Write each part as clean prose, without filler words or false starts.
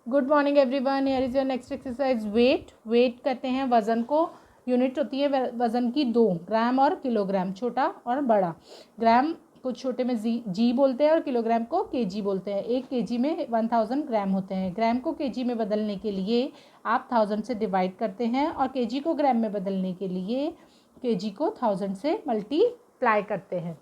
Good morning everyone, here is your next exercise. Weight कहते हैं वजन को। यूनिट होती है वजन की दो, ग्राम और किलोग्राम, छोटा और बड़ा। ग्राम को छोटे में जी बोलते हैं और किलोग्राम को केजी बोलते हैं। 1 kg में 1000 ग्राम होते हैं। ग्राम को केजी में बदलने के लिए आप 1000 से डिवाइड करते हैं और केजी को ग्राम में बदलने के लिए केजी को 1000 से मल्टीप्लाई करते हैं।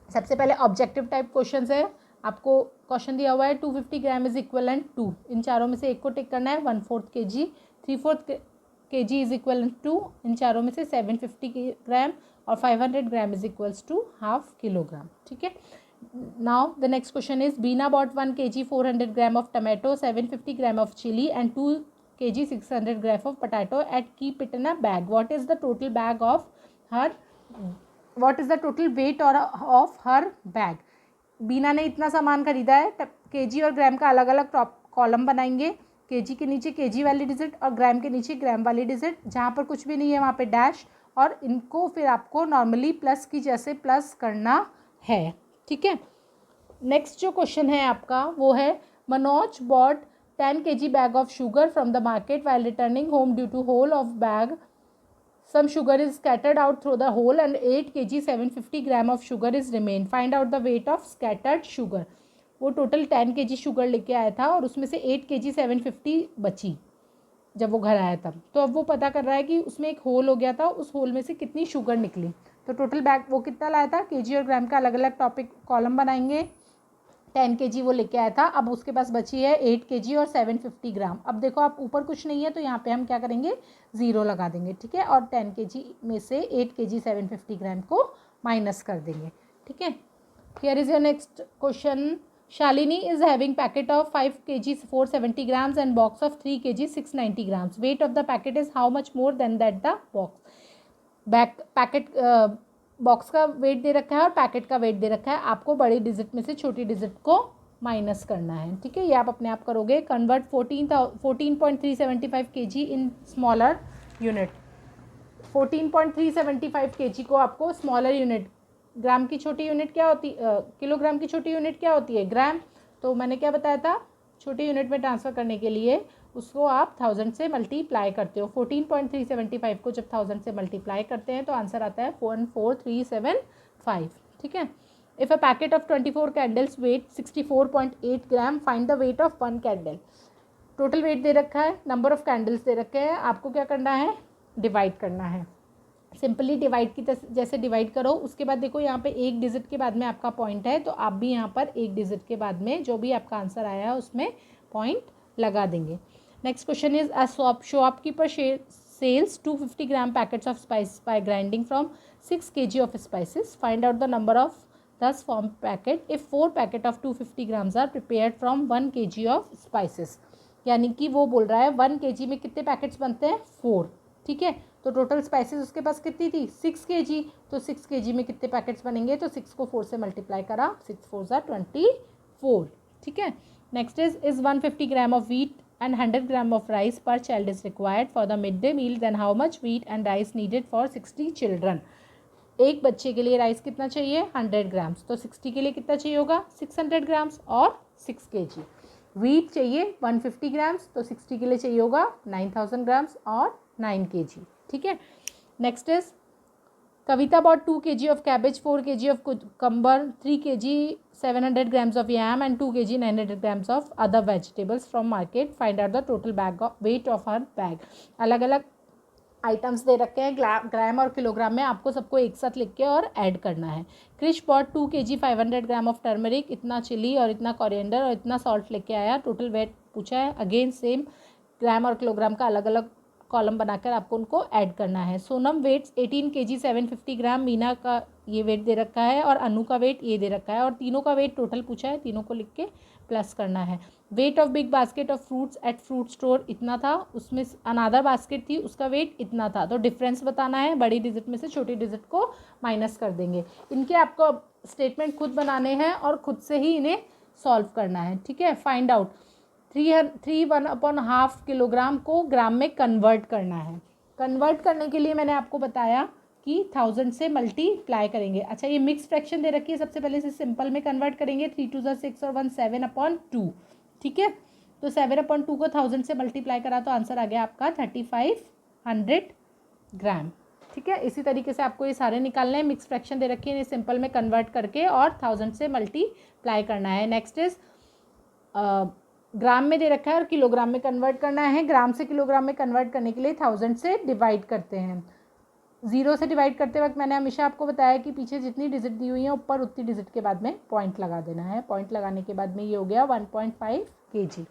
सबसे पहले ऑब्जेक्टिव टाइप क्वेश्चन है। आपको क्वेश्चन दिया हुआ है 250 ग्राम इज इक्वलेंट टू, इन चारों में से एक को टिक करना है। 1/4 kg, 3/4 kg is equivalent to, इन चारों में से 750 ग्राम और 500 gram is equals to half kilogram. ठीक है। Now the next question is Beena bought 1 kg 400 gram of tomato, 750 gram of chilli and 2 kg 600 gram of potato at keep it in a bag. What is the total bag of her what is the total weight और of her bag. बीना ने इतना सामान खरीदा है। KG और ग्राम का अलग अलग टॉप कॉलम बनाएंगे। केजी के नीचे केजी वाली डिजिट और ग्राम के नीचे ग्राम वाली डिजिट। जहाँ पर कुछ भी नहीं है वहाँ पे डैश, और इनको फिर आपको नॉर्मली प्लस की जैसे प्लस करना है। ठीक है। नेक्स्ट जो क्वेश्चन है आपका वो है Manoj bought 10 kg bag of sugar from the market while returning home due to hole of bag some sugar is scattered out through the hole and 8 kg 750 gram of sugar is remain. Find out the weight of scattered sugar. वो total 10 kg sugar लेके आया था और उसमें से 8 kg 750 बची जब वो घर आया तब। तो अब वो पता कर रहा है कि उसमें एक होल हो गया था, उस होल में से कितनी शुगर निकली। तो टोटल बैग वो कितना लाया था, केजी और ग्राम का अलग अलग टॉपिक कॉलम बनाएंगे। 10 kg वो लेके आया था, अब उसके पास बची है 8 kg और 750 ग्राम। अब देखो आप ऊपर कुछ नहीं है तो यहाँ पे हम क्या करेंगे, ज़ीरो लगा देंगे। ठीक है। और 10 kg में से 8 kg 750 ग्राम को माइनस कर देंगे। ठीक है। Here is your next question. Shalini is having packet of 5 kg 470 grams and box of 3 kg 690 grams. Weight of the packet is how much more than that the box. Packet box का weight दे रखा है और packet का weight दे रखा है। आपको बड़ी डिजिट में से छोटी डिजिट को माइनस करना है। ठीक है। ये आप अपने आप करोगे। Convert 14.375 kg in smaller unit. 14.375 kg को आपको स्मॉलर यूनिट, ग्राम की छोटी यूनिट क्या होती, किलोग्राम की छोटी यूनिट क्या होती है, ग्राम। तो मैंने क्या बताया था, छोटी यूनिट में ट्रांसफ़र करने के लिए उसको आप 1000 से मल्टीप्लाई करते हो। 14.375 को जब 1000 से मल्टीप्लाई करते हैं तो आंसर आता है 14375। ठीक है। If a packet of 24 candles weight 64.8 gram, find the weight of 1 candle. Total weight दे रखा है, नंबर ऑफ कैंडल्स दे रखे हैं, आपको क्या करना है, डिवाइड करना है। सिंपली डिवाइड की जैसे डिवाइड करो। उसके बाद देखो यहाँ पे एक डिजिट के बाद में आपका पॉइंट है, तो आप भी यहाँ पर एक डिजिट के बाद में जो भी आपका आंसर आया है उसमें पॉइंट लगा देंगे। Next question is a shopkeeper sells 250 gram packets of spice by grinding from 6 kg of spices. Find out the number of thus form packet if 4 packet of 250 grams are prepared from 1 kg of spices. यानी कि वो बोल रहा है 1 kg में कितने packets बनते हैं, 4। ठीक है। तो टोटल स्पाइसेस उसके पास कितनी थी, 6 kg। तो 6 kg में कितने पैकेट्स बनेंगे, तो 6 को 4 से मल्टीप्लाई करा, 6 4 ज़ा 24। ठीक है। Next is 150 gram of wheat and 100 gram of rice per child is required for the midday meal, then how much wheat and rice needed for 60 children। एक बच्चे के लिए राइस कितना चाहिए, 100 ग्राम्स। तो 60 के लिए कितना चाहिए होगा, 600 ग्राम्स और 6 kg। वीट चाहिए 150 ग्राम्स, तो 60 के लिए चाहिए होगा 9000 ग्राम्स और 9 kg। ठीक है। Next is Kavita bought 2 kg of cabbage, 4 kg of cucumber, 3 kg 700 grams of yam and 2 kg 900 grams of other vegetables from market. Find out the total weight of her bag. अलग अलग items दे रखे हैं, ग्राम और kilogram में, आपको सबको एक साथ लिख के और ऐड करना है। Krish bought 2 kg 500 gram of turmeric, इतना चिली और इतना कोरिएंडर और इतना सॉल्ट लेके आया। टोटल वेट पूछा है, अगेन सेम ग्राम और किलोग्राम का अलग अलग कॉलम बनाकर आपको उनको ऐड करना है। सोनम वेट्स 18 kg 750 ग्राम, मीना का ये वेट दे रखा है और अनु का वेट ये दे रखा है, और तीनों का वेट टोटल पूछा है, तीनों को लिख के प्लस करना है। Weight of big basket of fruits at fruit store इतना था, उसमें अनादर बास्केट थी, उसका वेट इतना था। तो डिफरेंस बताना है, बड़ी डिजिट में से छोटी डिजिट को माइनस कर देंगे। इनके आपको स्टेटमेंट खुद बनाने हैं और खुद से ही इन्हें सॉल्व करना है। ठीक है। फाइंड आउट 1/2 किलोग्राम को ग्राम में कन्वर्ट करना है। कन्वर्ट करने के लिए मैंने आपको बताया कि 1000 से मल्टीप्लाई करेंगे। अच्छा, ये मिक्स फ्रैक्शन दे रखी है, सबसे पहले इसे सिंपल में कन्वर्ट करेंगे। 3 2 6 और 1 7/2। ठीक है। तो 7/2 को 1000 से मल्टीप्लाई करा तो आंसर आ गया आपका 3500 ग्राम। ठीक है, इसी तरीके से आपको ये सारे निकालने हैं। मिक्स फ्रैक्शन दे रखी है, इन्हें सिंपल में कन्वर्ट करके और 1000 से मल्टीप्लाई करना है। नेक्स्ट इज ग्राम में दे रखा है और किलोग्राम में कन्वर्ट करना है। ग्राम से किलोग्राम में कन्वर्ट करने के लिए 1000 से डिवाइड करते हैं। 0 से डिवाइड करते वक्त मैंने हमेशा आपको बताया कि पीछे जितनी डिजिट दी हुई है ऊपर उतनी डिजिट के बाद में पॉइंट लगा देना है। पॉइंट लगाने के बाद में ये हो गया 1.5 kg।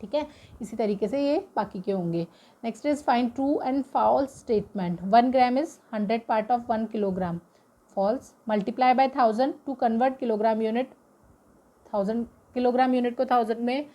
ठीक है, इसी तरीके से ये बाकी के होंगे। Next is find true and false statement. 1 gram is 100 part of 1 kilogram, false. Multiply by 1000 to convert kilogram unit, 1000 kilogram unit को 1000 में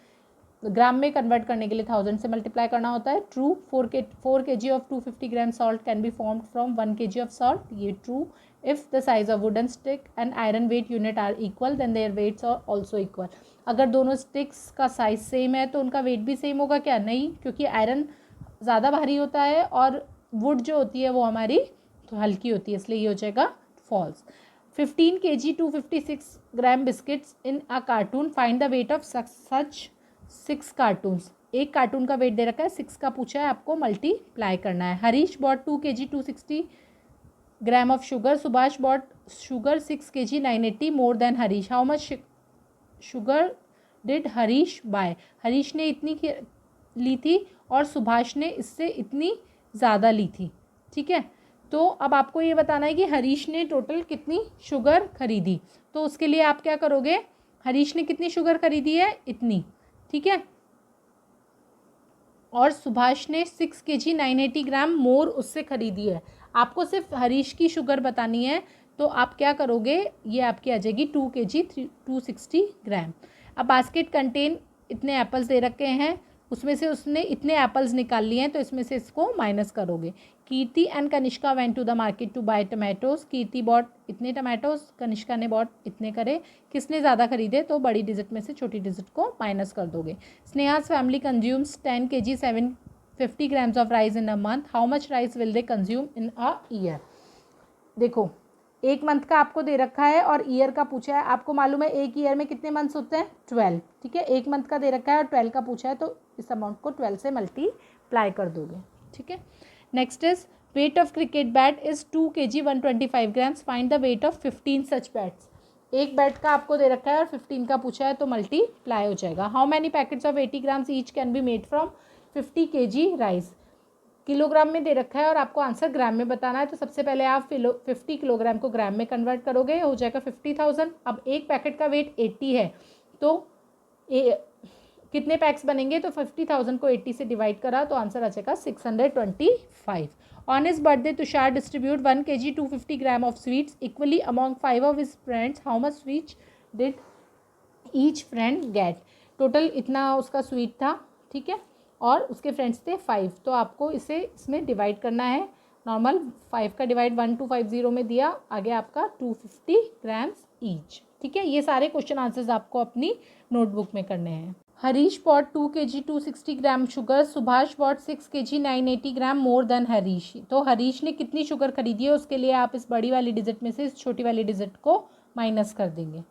ग्राम में कन्वर्ट करने के लिए 1000 से मल्टीप्लाई करना होता है। True. 4 kg of 250 gram salt can be formed from 1 kg of salt, ये true. If the size of wooden stick and iron weight unit are equal then their weights are also equal. अगर दोनों sticks का size same है तो उनका wait भी same होगा क्या? नहीं, क्योंकि आयरन ज़्यादा भारी होता है और वुड जो होती है वो हमारी तो हल्की होती है, इसलिए ये हो जाएगा false. 15 kg 256 gram biscuits in a cartoon, find the weight of such 6 cartoons. एक कार्टून का वेट दे रखा है, 6 का पूछा है, आपको मल्टीप्लाई करना है। Harish bought 2 kg 260 gram of sugar, Subhash bought sugar 6 kg 980 more than Harish. How much sugar did Harish buy? Harish ने इतनी ली थी और सुभाष ने इससे इतनी ज़्यादा ली थी। ठीक है, तो अब आपको ये बताना है कि हरीश ने टोटल कितनी शुगर खरीदी। तो उसके लिए आप क्या करोगे, हरीश ने कितनी शुगर खरीदी है? इतनी। ठीक है, और सुभाष ने 6 kg 980 ग्राम मोर उससे खरीदी है। आपको सिर्फ हरीश की शुगर बतानी है, तो आप क्या करोगे, ये आपकी आ जाएगी 2 kg 260 ग्राम। अब बास्केट कंटेन इतने एप्पल्स दे रखे हैं, उसमें से उसने इतने एप्पल्स निकाल लिए हैं, तो इसमें से इसको माइनस करोगे। Kirti and Kanishka went to the market to buy tomatoes. Kirti bought इतने टमाटोज, कनिष्का ने बॉट इतने करे। किसने ज़्यादा खरीदे? तो बड़ी डिजिट में से छोटी डिजिट को माइनस कर दोगे। Sneha's family consumes 10 kg 750 grams of rice in a month, how much rice will they consume in a year? देखो, एक मंथ का आपको दे रखा है और ईयर का पूछा है। आपको मालूम है एक ईयर में कितने मंथ्स होते हैं? 12। ठीक है, एक मंथ का दे रखा है और 12 का पूछा है, तो इस अमाउंट को 12 से मल्टीप्लाई कर दोगे। ठीक है, next is weight of cricket bat is 2 kg 125 grams, find the weight of 15 such bats. एक बैट का आपको दे रखा है और 15 का पूछा है, तो मल्टीप्लाई हो जाएगा। How many packets of 80 grams each can be made from 50 kg rice? Kilogram में दे रखा है और आपको आंसर ग्राम में बताना है, तो सबसे पहले आप 50 किलोग्राम को ग्राम में कन्वर्ट करोगे, हो जाएगा 50,000। अब एक पैकेट का वेट 80 है, तो कितने पैक्स बनेंगे? तो 50,000 को 80 से डिवाइड करा तो आंसर आ जाएगा 625। On his birthday Tushar distribute 1 kg 250 gram of sweets equally among 5 of his friends, how much sweets did each friend gate? Total इतना उसका स्वीट था, ठीक है, और उसके फ्रेंड्स थे 5, तो आपको इसे इसमें डिवाइड करना है। नॉर्मल 5 का डिवाइड 1250 में दिया, आगे आपका 250 ग्राम्स ईच। ठीक है, ये सारे क्वेश्चन आंसर्स आपको अपनी नोटबुक में करने हैं। Harish bought 2 kg 260 gram sugar, Subhash bought 6 kg 980 gram more than Harish. तो हरीश ने कितनी शुगर खरीदी है, उसके लिए आप इस बड़ी वाली डिजिट में से इस छोटी वाली डिजिट को माइनस कर देंगे।